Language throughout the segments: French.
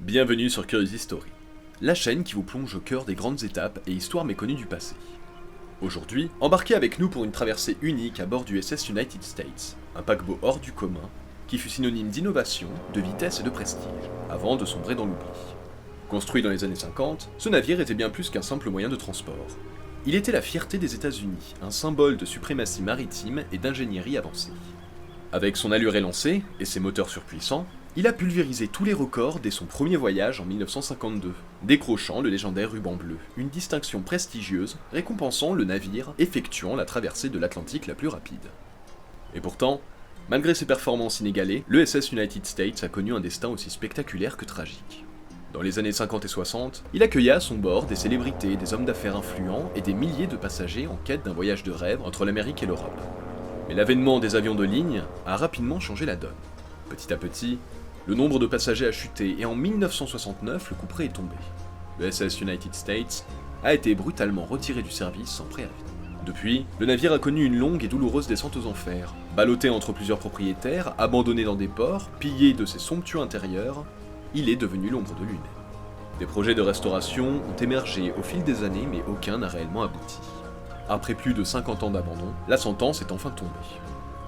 Bienvenue sur Curious History, la chaîne qui vous plonge au cœur des grandes étapes et histoires méconnues du passé. Aujourd'hui, embarquez avec nous pour une traversée unique à bord du SS United States, un paquebot hors du commun qui fut synonyme d'innovation, de vitesse et de prestige, avant de sombrer dans l'oubli. Construit dans les années 50, ce navire était bien plus qu'un simple moyen de transport. Il était la fierté des États-Unis, un symbole de suprématie maritime et d'ingénierie avancée. Avec son allure élancée et ses moteurs surpuissants, il a pulvérisé tous les records dès son premier voyage en 1952, décrochant le légendaire ruban bleu, une distinction prestigieuse récompensant le navire effectuant la traversée de l'Atlantique la plus rapide. Et pourtant, malgré ses performances inégalées, le SS United States a connu un destin aussi spectaculaire que tragique. Dans les années 50 et 60, il accueilla à son bord des célébrités, des hommes d'affaires influents et des milliers de passagers en quête d'un voyage de rêve entre l'Amérique et l'Europe. Mais l'avènement des avions de ligne a rapidement changé la donne. Petit à petit, le nombre de passagers a chuté et en 1969, le couperet est tombé. Le SS United States a été brutalement retiré du service sans préavis. Depuis, le navire a connu une longue et douloureuse descente aux enfers. Ballotté entre plusieurs propriétaires, abandonné dans des ports, pillé de ses somptueux intérieurs, il est devenu l'ombre de lui-même. Des projets de restauration ont émergé au fil des années, mais aucun n'a réellement abouti. Après plus de 50 ans d'abandon, la sentence est enfin tombée.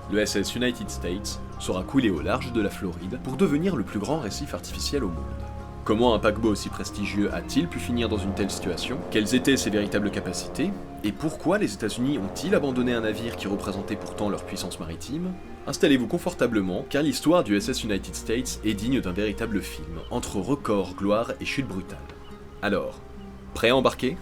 Le SS United States sera coulé au large de la Floride pour devenir le plus grand récif artificiel au monde. Comment un paquebot aussi prestigieux a-t-il pu finir dans une telle situation? Quelles étaient ses véritables capacités? Et pourquoi les États-Unis ont-ils abandonné un navire qui représentait pourtant leur puissance maritime? Installez-vous confortablement, car l'histoire du SS United States est digne d'un véritable film, entre records, gloire et chute brutale. Alors, prêt à embarquer?